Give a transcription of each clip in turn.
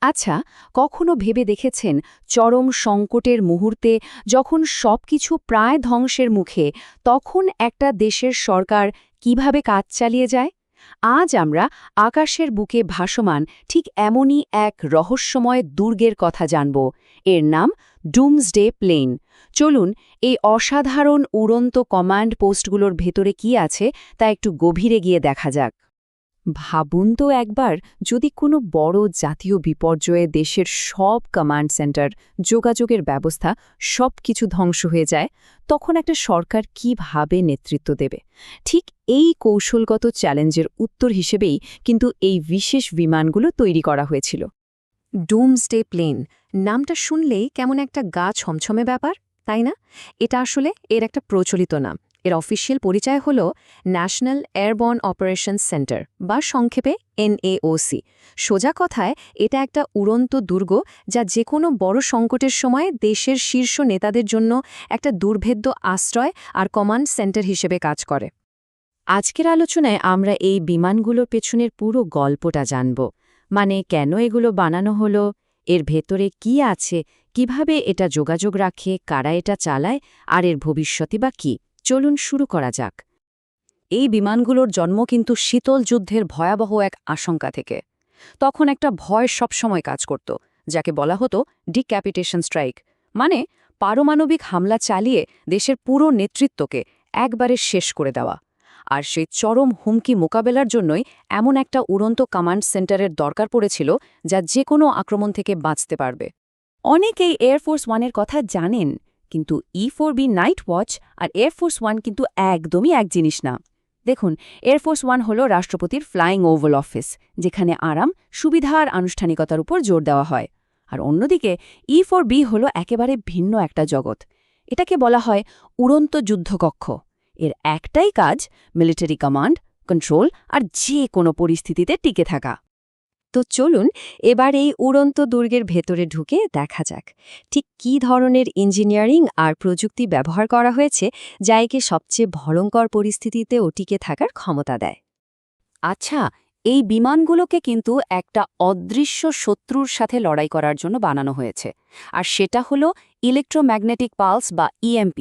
আচ্ছা, কখনো ভেবে দেখেছেন চরম সংকটের মুহূর্তে যখন সবকিছু প্রায় ধ্বংসের মুখে, তখন একটা দেশের সরকার কিভাবে কাজ চালিয়ে যায়? আজ আমরা আকাশের বুকে ভাসমান ঠিক এমনই এক রহস্যময় দুর্গের কথা জানব। এর নাম ডুমসডে প্লেন। চলুন এই অসাধারণ উড়ন্ত কমান্ড পোস্টগুলোর ভেতরে কি আছে তা একটু গভীরে গিয়ে দেখা যাক। ভাবুন তো একবার, যদি কোনো বড় জাতীয় বিপর্যয়ে দেশের সব কমান্ড সেন্টার, যোগাযোগের ব্যবস্থা সব কিছু ধ্বংস হয়ে যায়, তখন একটা সরকার কিভাবে নেতৃত্ব দেবে? ঠিক এই কৌশলগত চ্যালেঞ্জের উত্তর হিসেবেই কিন্তু এই বিশেষ বিমানগুলো তৈরি করা হয়েছিল। ডুমসডে প্লেন নামটা শুনলেই কেমন একটা গা ছমছমে ব্যাপার, তাই না? এটা আসলে এর একটা প্রচলিত নাম। এর অফিসিয়াল পরিচয় হল ন্যাশনাল এয়ারবর্ন অপারেশনস সেন্টার, বা সংক্ষেপে NAOC। সোজা কথায় এটা একটা উড়ন্ত দুর্গ, যা যে কোনো বড় সংকটের সময় দেশের শীর্ষ নেতাদের জন্য একটা দুর্ভেদ্য আশ্রয় আর কমান্ড সেন্টার হিসেবে কাজ করে। আজকের আলোচনায় আমরা এই বিমানগুলোর পেছনের পুরো গল্পটা জানব। মানে কেন এগুলো বানানো হলো, এর ভেতরে কি আছে, কিভাবে এটা যোগাযোগ রাখে, কারা এটা চালায়, আর এর ভবিষ্যৎই বা কী। চলুন শুরু করা যাক। এই বিমানগুলোর জন্ম কিন্তু শীতল যুদ্ধের ভয়াবহ এক আশঙ্কা থেকে। তখন একটা ভয় সবসময় কাজ করত, যাকে বলা হতো ডিক্যাপিটেশন স্ট্রাইক, মানে পারমাণবিক হামলা চালিয়ে দেশের পুরো নেতৃত্বকে একবারে শেষ করে দেওয়া। আর সেই চরম হুমকি মোকাবেলার জন্যই এমন একটা উড়ন্ত কমান্ড সেন্টারের দরকার পড়েছিল, যা যে কোনো আক্রমণ থেকে বাঁচতে পারবে। অনেকেই এয়ারফোর্স ওয়ানের কথা জানেন, কিন্তু E4B নাইট ওয়াচ আর এয়ারফোর্স ওয়ান কিন্তু একদমই এক জিনিস না। দেখুন, এয়ারফোর্স ওয়ান হল রাষ্ট্রপতির ফ্লাইং ওভাল অফিস, যেখানে আরাম, সুবিধা আর আনুষ্ঠানিকতার উপর জোর দেওয়া হয়। আর অন্যদিকে E4B হল একেবারে ভিন্ন একটা জগৎ। এটাকে বলা হয় উড়ন্ত যুদ্ধকক্ষ। এর একটাই কাজ মিলিটারি কমান্ড, কন্ট্রোল আর যে কোনো পরিস্থিতিতে টিকে থাকা। তো চলুন এবার এই উড়ন্ত দুর্গের ভেতরে ঢুকে দেখা যাক ঠিক কী ধরনের ইঞ্জিনিয়ারিং আর প্রযুক্তি ব্যবহার করা হয়েছে, যা একে সবচেয়ে ভয়ঙ্কর পরিস্থিতিতেও টিকে থাকার ক্ষমতা দেয়। আচ্ছা, এই বিমানগুলোকে কিন্তু একটা অদৃশ্য শত্রুর সাথে লড়াই করার জন্য বানানো হয়েছে, আর সেটা হলো ইলেকট্রোম্যাগনেটিক পালস বা EMP।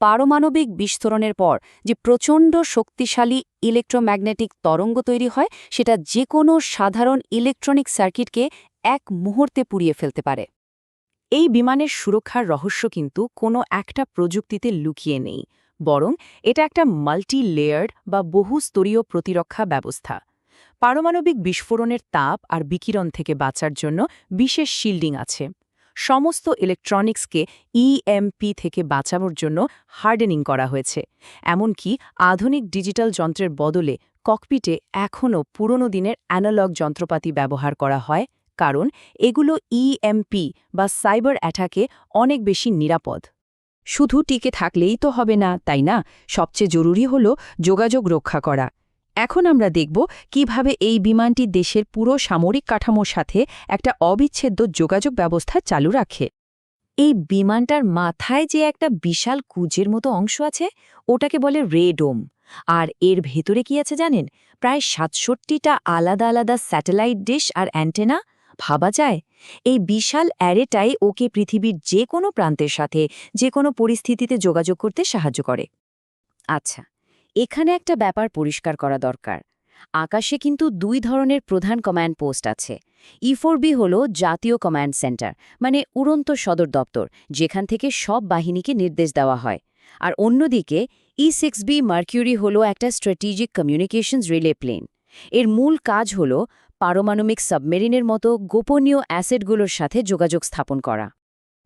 পারমাণবিক বিস্ফোরণের পর যে প্রচণ্ড শক্তিশালী ইলেকট্রোম্যাগনেটিক তরঙ্গ তৈরি হয়, সেটা যে কোনো সাধারণ ইলেকট্রনিক সার্কিটকে এক মুহূর্তে পুড়িয়ে ফেলতে পারে। এই বিমানের সুরক্ষার রহস্য কিন্তু কোনো একটা প্রযুক্তিতে লুকিয়ে নেই, বরং এটা একটা মাল্টি লেয়ার্ড বা বহুস্তরীয় প্রতিরক্ষা ব্যবস্থা। পারমাণবিক বিস্ফোরণের তাপ আর বিকিরণ থেকে বাঁচার জন্য বিশেষ শিল্ডিং আছে। সমস্ত ইলেকট্রনিক্সকে EMP থেকে বাঁচানোর জন্য হার্ডেনিং করা হয়েছে। এমনকি আধুনিক ডিজিটাল যন্ত্রের বদলে ককপিটে এখনও পুরনো দিনের অ্যানালগ যন্ত্রপাতি ব্যবহার করা হয়, কারণ এগুলো EMP বা সাইবার অ্যাটাকে অনেক বেশি নিরাপদ। শুধু টিকে থাকলেই তো হবে না, তাই না? সবচেয়ে জরুরি হল যোগাযোগ রক্ষা করা। এখন আমরা দেখব কিভাবে এই বিমানটি দেশের পুরো সামরিক কাঠামোর সাথে একটা অবিচ্ছেদ্য যোগাযোগ ব্যবস্থা চালু রাখে। এই বিমানটার মাথায় যে একটা বিশাল কুঁজের মতো অংশ আছে, ওটাকে বলে রেডোম। আর এর ভেতরে কি আছে জানেন? প্রায় ৬৭টা আলাদা আলাদা স্যাটেলাইট ডিশ আর অ্যান্টেনা। ভাবা যায়, এই বিশাল অ্যারেটাই ওকে পৃথিবীর যে কোনো প্রান্তের সাথে যে কোনো পরিস্থিতিতে যোগাযোগ করতে সাহায্য করে। আচ্ছা, এখানে একটা ব্যাপার পরিষ্কার করা দরকার। আকাশে কিন্তু দুই ধরনের প্রধান কমান্ড পোস্ট আছে। E4B হল জাতীয় কমান্ড সেন্টার, মানে উড়ন্ত সদর দপ্তর, যেখান থেকে সব বাহিনীকে নির্দেশ দেওয়া হয়। আর অন্যদিকে E6B মার্কিউরি হল একটা স্ট্র্যাটেজিক কমিউনিকেশনস রিলে প্লেন। এর মূল কাজ হল পারমাণবিক সাবমেরিনের মতো গোপনীয় অ্যাসেটগুলোর সাথে যোগাযোগ স্থাপন করা।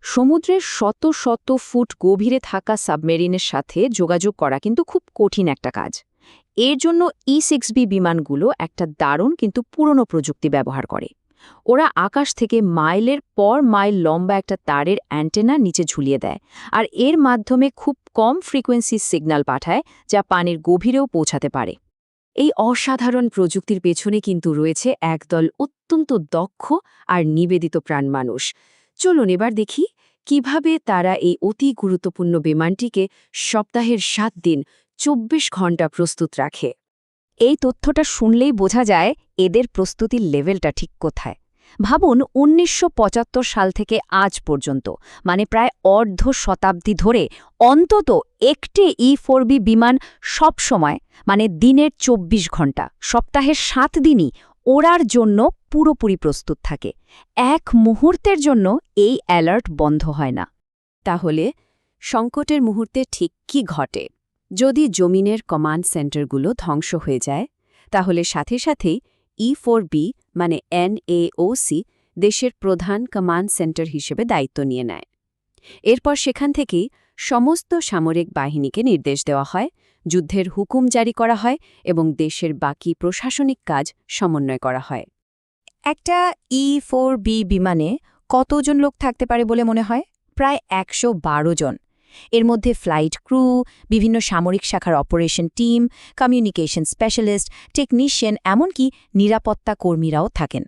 সমুদ্রের শত শত ফুট গভীরে থাকা সাবমেরিনের সাথে যোগাযোগ করা কিন্তু খুব কঠিন একটা কাজ। এর জন্য E6B বিমানগুলো একটা দারুণ কিন্তু পুরনো প্রযুক্তি ব্যবহার করে। ওরা আকাশ থেকে মাইলের পর মাইল লম্বা একটা তারের অ্যান্টেনা নিচে ঝুলিয়ে দেয়, আর এর মাধ্যমে খুব কম ফ্রিকোয়েন্সি সিগন্যাল পাঠায়, যা পানির গভীরেও পৌঁছাতে পারে। এই অসাধারণ প্রযুক্তির পেছনে কিন্তু রয়েছে একদল অত্যন্ত দক্ষ আর নিবেদিত প্রাণ মানুষ। চলুন এবার দেখি কিভাবে তারা এই অতি গুরুত্বপূর্ণ বিমানটিকে সপ্তাহের ৭ দিন ২৪ ঘন্টা প্রস্তুত রাখে। এই তথ্যটা শুনলেই বোঝা যায় এদের প্রস্তুতির লেভেলটা ঠিক কোথায়। ভাবুন ১৯৭৫ সাল থেকে আজ পর্যন্ত মানে প্রায় অর্ধ শতাব্দী ধরে অন্তত একটি E-4B বিমান সব সময় মানে দিনের ২৪ ঘণ্টা সপ্তাহের ৭ দিনই ওড়ার জন্য পুরোপুরি প্রস্তুত থাকে। এক মুহূর্তের জন্য এই অ্যালার্ট বন্ধ হয় না। তাহলে সংকটের মুহূর্তে ঠিক কী ঘটে? যদি জমিনের কমান্ড সেন্টারগুলো ধ্বংস হয়ে যায় তাহলে সাথে সাথেই E-4B মানে NAOC দেশের প্রধান কমান্ড সেন্টার হিসেবে দায়িত্ব নিয়ে নেয়। এরপর সেখান থেকেই সমস্ত সামরিক বাহিনীকে নির্দেশ দেওয়া হয়, যুদ্ধের হুকুম জারি করা হয় এবং দেশের বাকি প্রশাসনিক কাজ সমন্বয় করা হয়। একটা E-4B বিমানে কতজন লোক থাকতে পারে বলে মনে হয়? প্রায় ১১২ জন। এর মধ্যে ফ্লাইট ক্রু, বিভিন্ন সামরিক শাখার operation team, communication specialist, technician, এমনকি নিরাপত্তা কর্মীরাও থাকেন।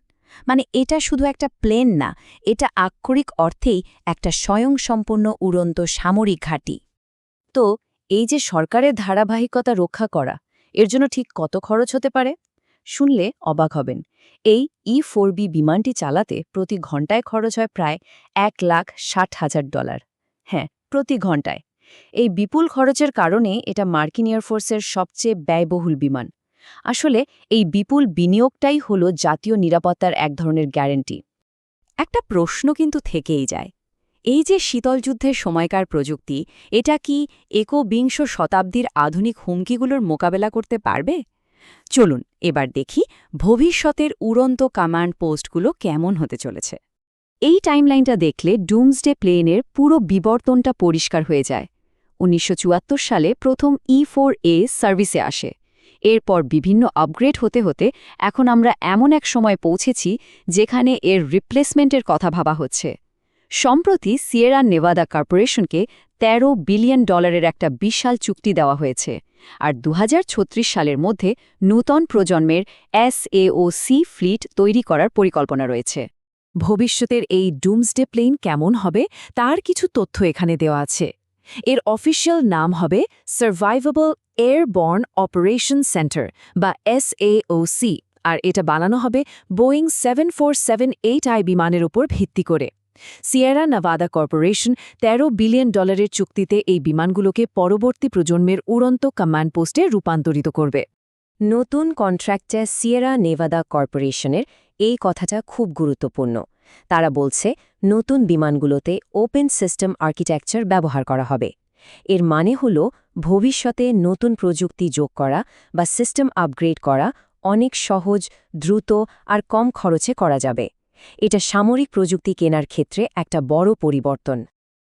মানে এটা শুধু একটা প্লেন না, এটা আক্ষরিক অর্থেই একটা স্বয়ংসম্পূর্ণ উড়ন্ত সামরিক ঘাঁটি। তো এই যে সরকারের ধারাবাহিকতা রক্ষা করা, এর জন্য ঠিক কত খরচ হতে পারে? শুনলে অবাক হবেন। এই E-4B বিমানটি চালাতে প্রতি ঘণ্টায় খরচ হয় প্রায় $১,৬০,০০০। হ্যাঁ, প্রতি ঘণ্টায়। এই বিপুল খরচের কারণে এটা মার্কিন এয়ারফোর্সের সবচেয়ে ব্যয়বহুল বিমান। আসলে এই বিপুল বিনিয়োগটাই হলো জাতীয় নিরাপত্তার এক ধরনের গ্যারান্টি। একটা প্রশ্ন কিন্তু থেকেই যায়, এই যে শীতল যুদ্ধের সময়কার প্রযুক্তি, এটা কি একবিংশ শতাব্দীর আধুনিক হুমকিগুলোর মোকাবেলা করতে পারবে? চলুন এবার দেখি ভবিষ্যতের উড়ন্ত কমান্ড পোস্টগুলো কেমন হতে চলেছে। এই টাইমলাইনটা দেখলে ডুমসডে প্লেনের পুরো বিবর্তনটা পরিষ্কার হয়ে যায়। ১৯৭৪ সালে প্রথম E-4A সার্ভিসে আসে। এরপর বিভিন্ন আপগ্রেড হতে হতে এখন আমরা এমন এক সময় পৌঁছেছি যেখানে এর রিপ্লেসমেন্টের কথা ভাবা হচ্ছে। সম্প্রতি সিয়েরা নেভাদা কর্পোরেশনকে $১৩ বিলিয়ন একটা বিশাল চুক্তি দেওয়া হয়েছে, আর ২০৩৬ সালের মধ্যে নূতন প্রজন্মের SAOC ফ্লিট তৈরি করার পরিকল্পনা রয়েছে। ভবিষ্যতের এই ডুমসডে প্লেন কেমন হবে তার কিছু তথ্য এখানে দেওয়া আছে। এর অফিসিয়াল নাম হবে সার্ভাইভেবল এয়ারবর্ন অপারেশন সেন্টার বা SAOC, আর এটা বানানো হবে বোয়িং ৭৪৭-৮ বিমানের উপর ভিত্তি করে। সিয়েরা নেভাদা কর্পোরেশন $১৩ বিলিয়ন চুক্তিতে এই বিমানগুলোকে পরবর্তী প্রজন্মের উড়ন্ত কমান্ড পোস্টে রূপান্তরিত করবে। নতুন কন্ট্রাক্টে সিয়েরা নেভাদা কর্পোরেশনের এই কথাটা খুব গুরুত্বপূর্ণ। তারা বলছে নতুন বিমানগুলোতে ওপেন সিস্টেম আর্কিটেকচার ব্যবহার করা হবে। এর মানে হল ভবিষ্যতে নতুন প্রযুক্তি যোগ করা বা সিস্টেম আপগ্রেড করা অনেক সহজ, দ্রুত আর কম খরচে করা যাবে। এটা সামরিক প্রযুক্তি কেনার ক্ষেত্রে একটা বড় পরিবর্তন।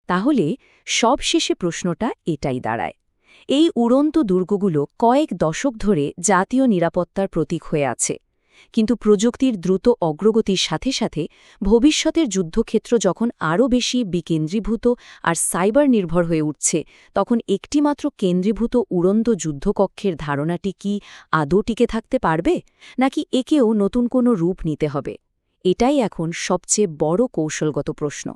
তাহলে সবশেষে প্রশ্নটা এটাই দাঁড়ায়, এই উড়ন্ত দুর্গগুলো কয়েক দশক ধরে জাতীয় নিরাপত্তার প্রতীক হয়ে আছে, কিন্তু প্রযুক্তির দ্রুত অগ্রগতির সাথে সাথে ভবিষ্যতের যুদ্ধক্ষেত্র যখন আরও বেশি বিকেন্দ্রীভূত আর সাইবার নির্ভর হয়ে উঠছে, তখন একটিমাত্র কেন্দ্রীভূত উড়ন্ত যুদ্ধকক্ষের ধারণাটি কি আদৌ টিকে থাকতে পারবে, নাকি একেও নতুন কোনো রূপ নিতে হবে? এটাই এখন সবচেয়ে বড় কৌশলগত প্রশ্ন।